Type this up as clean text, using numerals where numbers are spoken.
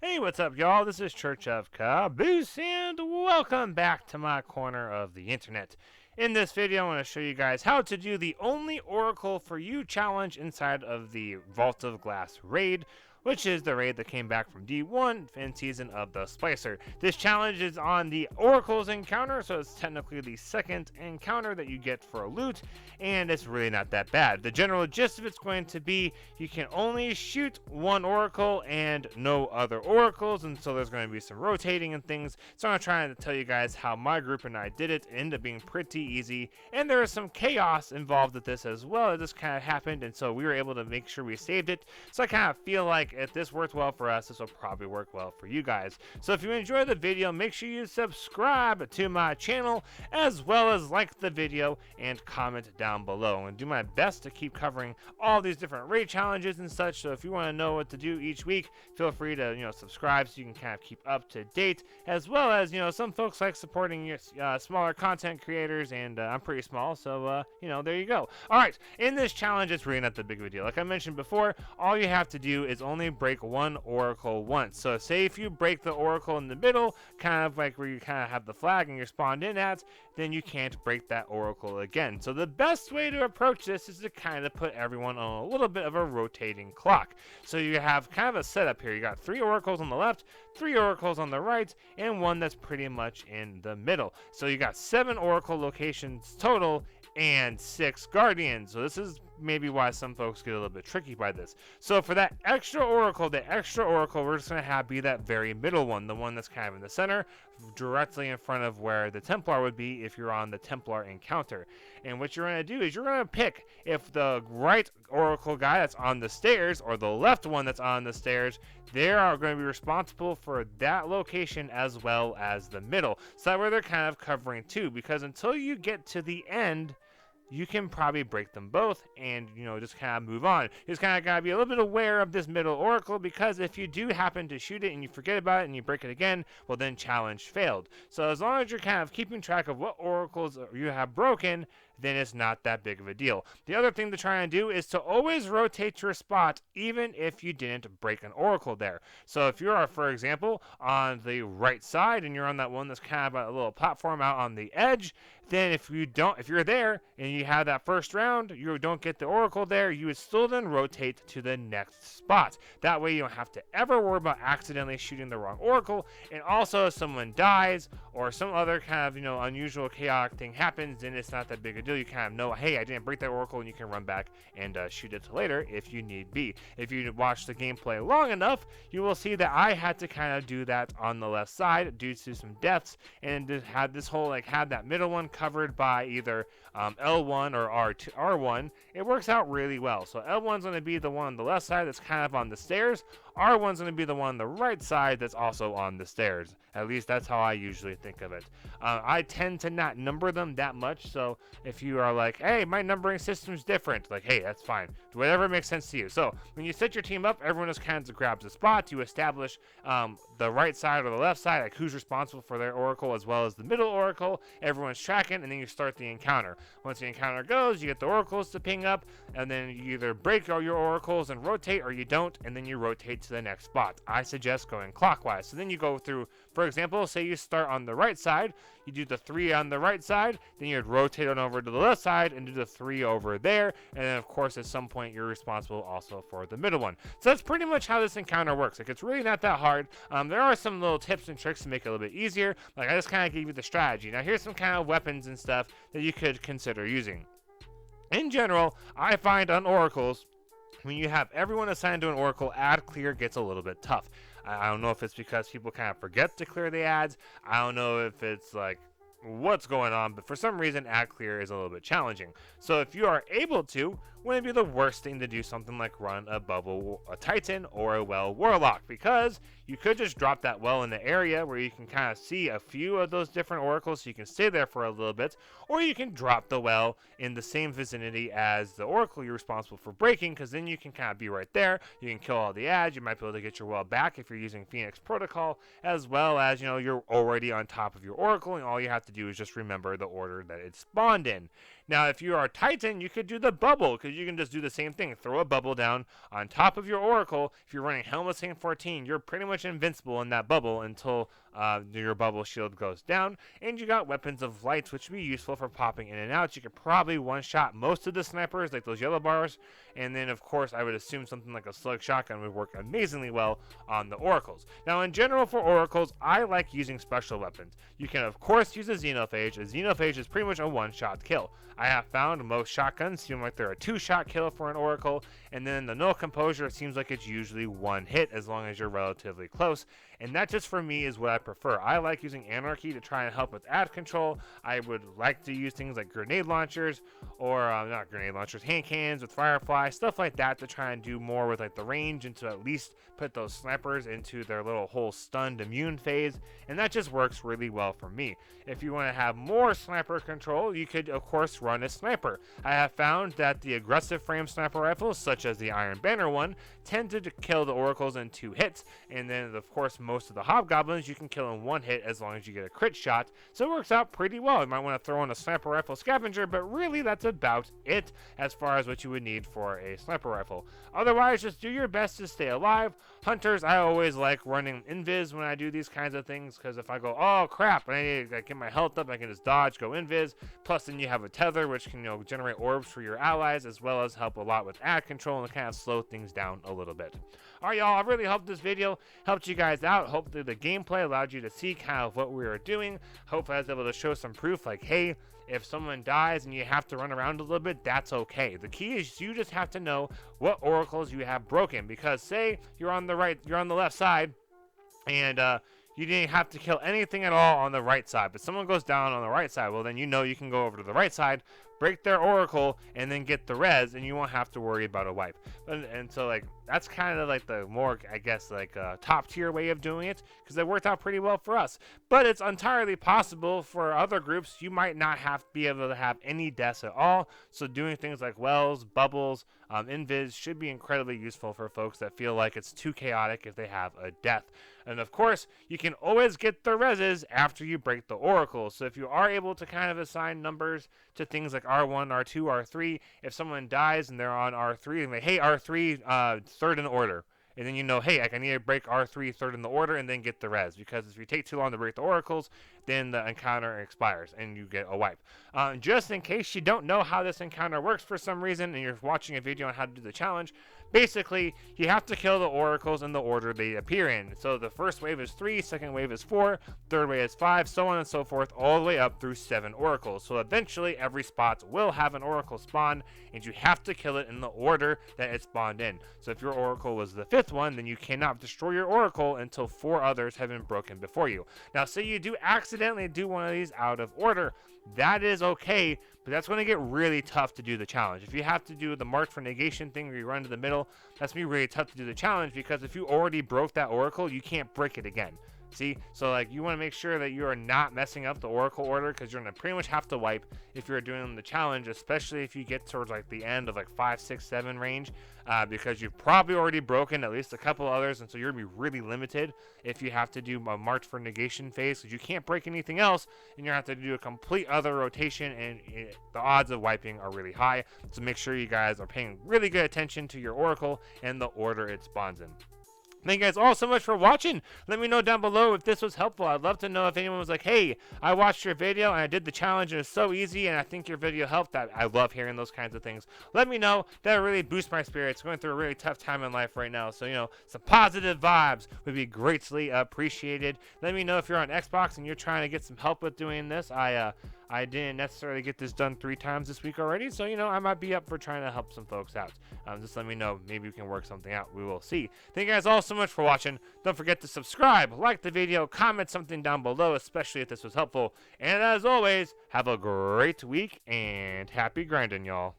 Hey, what's up, y'all? This is Church of Caboose, and welcome back to my corner of the internet. In this video, I want to show you guys how to do the only Oracle for You challenge inside of the Vault of Glass raid, which is the raid that came back from D1 in Season of the Splicer. This challenge is on the Oracles encounter, so it's technically the second encounter that you get for a loot, and it's really not that bad. The general gist of it's going to be you can only shoot one Oracle and no other Oracles, and so there's going to be some rotating and things. So I'm trying to tell you guys how my group and I did it. It ended up being pretty easy, and there is some chaos involved with this as well. It just kind of happened, and so we were able to make sure we saved it. So I kind of feel like if this worked well for us, this will probably work well for you guys. So if you enjoy the video, make sure you subscribe to my channel, as well as like the video and comment down below. And do my best to keep covering all these different raid challenges and such. So if you want to know what to do each week, feel free to subscribe so you can kind of keep up to date. As well as some folks like supporting your smaller content creators, and I'm pretty small, so there you go. All right, in this challenge, it's really not that big of a deal. Like I mentioned before, all you have to do is only break one Oracle once. So say if you break the Oracle in the middle, kind of like where you kind of have the flag and you're spawned in at, then you can't break that Oracle again. So the best way to approach this is to kind of put everyone on a little bit of a rotating clock. So you have kind of a setup here. You got 3 Oracles on the left, 3 Oracles on the right, and 1 that's pretty much in the middle. So you got 7 Oracle locations total and 6 Guardians. So this is maybe why some folks get a little bit tricky by this. So for that extra Oracle, we're just going to have be that very middle one, the one that's kind of in the center, directly in front of where the Templar would be if you're on the Templar encounter. And what you're going to do is you're going to pick if the right Oracle guy that's on the stairs or the left one that's on the stairs, they are going to be responsible for that location as well as the middle. So that way they're kind of covering two, because until you get to the end, you can probably break them both and, just kind of move on. You just kind of got to be a little bit aware of this middle Oracle, because if you do happen to shoot it and you forget about it and you break it again, well, then challenge failed. So as long as you're kind of keeping track of what Oracles you have broken, then it's not that big of a deal. The other thing to try and do is to always rotate your spot, even if you didn't break an Oracle there. So if you're, for example, on the right side and you're on that one that's kind of a little platform out on the edge, then if you're there and you have that first round, you don't get the Oracle there, you would still then rotate to the next spot. That way you don't have to ever worry about accidentally shooting the wrong Oracle. And also, if someone dies or some other kind of unusual chaotic thing happens, then it's not that big a deal. You kind of know, hey, I didn't break that Oracle, and you can run back and shoot it later if you need be. If you watch the gameplay long enough, you will see that I had to kind of do that on the left side due to some deaths, and had this whole had that middle one covered by either L1 or R1. It works out really well. So L1's going to be the one on the left side that's kind of on the stairs. R1's going to be the one on the right side that's also on the stairs. At least that's how I usually think of it. I tend to not number them that much, so if you are like, hey, my numbering system's different, like, hey, that's fine. Whatever makes sense to you. So when you set your team up, everyone just kind of grabs a spot. You establish the right side or the left side, like who's responsible for their Oracle as well as the middle Oracle. Everyone's tracking, and then you start the encounter. Once the encounter goes, you get the Oracles to ping up, and then you either break all your Oracles and rotate, or you don't, and then you rotate to the next spot. I suggest going clockwise. So then you go through, for example, say you start on the right side, you do the 3 on the right side, then you'd rotate on over to the left side and do the 3 over there, and then of course at some point you're responsible also for the middle one. So that's pretty much how this encounter works. Like, it's really not that hard. There are some little tips and tricks to make it a little bit easier. Like, I just kind of gave you the strategy. Now here's some kind of weapons and stuff that you could consider using. In general, I find on Oracles, when you have everyone assigned to an Oracle, ad clear gets a little bit tough. I don't know if it's because people kind of forget to clear the ads. I don't know if it's like what's going on, but for some reason ad clear is a little bit challenging. So if you are able to, wouldn't it be the worst thing to do something like run a bubble, a Titan, or a well Warlock? Because you could just drop that well in the area where you can kind of see a few of those different Oracles, so you can stay there for a little bit, or you can drop the well in the same vicinity as the Oracle you're responsible for breaking, because then you can kind of be right there. You can kill all the ads. You might be able to get your well back if you're using Phoenix Protocol, as well as you're already on top of your Oracle, and all you have to do is just remember the order that it spawned in. Now, if you are Titan, you could do the bubble, because you can just do the same thing. Throw a bubble down on top of your Oracle. If you're running Helm of Saint 14, you're pretty much invincible in that bubble until your bubble shield goes down. And you got Weapons of Light, which would be useful for popping in and out. You could probably one-shot most of the snipers, like those yellow bars. And then, of course, I would assume something like a slug shotgun would work amazingly well on the Oracles. Now, in general, for Oracles, I like using special weapons. You can, of course, use a Xenophage. A Xenophage is pretty much a one-shot kill. I have found most shotguns seem like they're a two-shot kill for an Oracle, and then the Null Composure seems like it's usually one hit as long as you're relatively close, and that just for me is what I prefer. I like using Anarchy to try and help with ad control. I would like to use things like grenade launchers, or not grenade launchers, hand cannons with Firefly, stuff like that to try and do more with like the range and to at least put those snipers into their little whole stunned immune phase, and that just works really well for me. If you want to have more sniper control, you could of course run a sniper. I have found that the aggressive frame sniper rifles, such as the Iron Banner one, tend to kill the Oracles in 2 hits, and then of course most of the Hobgoblins you can kill in 1 hit as long as you get a crit shot, so it works out pretty well. You might want to throw in a sniper rifle scavenger, but really that's about it as far as what you would need for a sniper rifle. Otherwise, just do your best to stay alive. Hunters, I always like running invis when I do these kinds of things, because if I go, oh crap, I need to get my health up, I can just dodge, go invis, plus then you have a tether which can, generate orbs for your allies, as well as help a lot with ad control and kind of slow things down a little bit. Alright y'all, I really hope this video helped you guys out. Hopefully the gameplay allowed you to see kind of what we were doing. Hopefully I was able to show some proof like, hey, if someone dies and you have to run around a little bit, that's okay. The key is you just have to know what Oracles you have broken, because say you're on the left side and you didn't have to kill anything at all on the right side, but someone goes down on the right side, well then you can go over to the right side, break their Oracle, and then get the res, and you won't have to worry about a wipe. And so like that's kind of like the more, I guess, like top tier way of doing it, because it worked out pretty well for us. But it's entirely possible for other groups you might not be able to have any deaths at all, so doing things like wells, bubbles, invis should be incredibly useful for folks that feel like it's too chaotic if they have a death. And of course, you can always get the reses after you break the Oracle. So if you are able to kind of assign numbers to things like R1, R2, R3, if someone dies and they're on R3, and they, hey, R3, third in order. And then hey, I need to break R3 third in the order and then get the res. Because if you take too long to break the Oracles, then the encounter expires and you get a wipe. Just in case you don't know how this encounter works for some reason and you're watching a video on how to do the challenge, basically, you have to kill the Oracles in the order they appear in. So the first wave is 3, second wave is 4, third wave is 5, so on and so forth, all the way up through 7 Oracles. So eventually, every spot will have an Oracle spawn, and you have to kill it in the order that it spawned in. So if your Oracle was the 5th one, then you cannot destroy your Oracle until 4 others have been broken before you. Now, say you do accidentally do one of these out of order, that is okay, but that's going to get really tough to do the challenge. If you have to do the mark for negation thing where you run to the middle, that's going to be really tough to do the challenge, because if you already broke that Oracle, you can't break it again. See? So, like, you want to make sure that you are not messing up the Oracle order, because you're going to pretty much have to wipe if you're doing the challenge, especially if you get towards, like, the end of, like, 5, 6, 7 range, because you've probably already broken at least a couple others, and so you're going to be really limited if you have to do a march for negation phase, because you can't break anything else, and you have to do a complete other rotation, and the odds of wiping are really high. So make sure you guys are paying really good attention to your Oracle and the order it spawns in. Thank you guys all so much for watching. Let me know down below if this was helpful. I'd love to know if anyone was like, hey, I watched your video and I did the challenge and it's so easy and I think your video helped. I love hearing those kinds of things. Let me know. That really boosts my spirits. Going through a really tough time in life right now. So, some positive vibes would be greatly appreciated. Let me know if you're on Xbox and you're trying to get some help with doing this. I didn't necessarily get this done 3 times this week already, so, I might be up for trying to help some folks out. Just let me know. Maybe we can work something out. We will see. Thank you guys all so much for watching. Don't forget to subscribe, like the video, comment something down below, especially if this was helpful. And as always, have a great week, and happy grinding, y'all.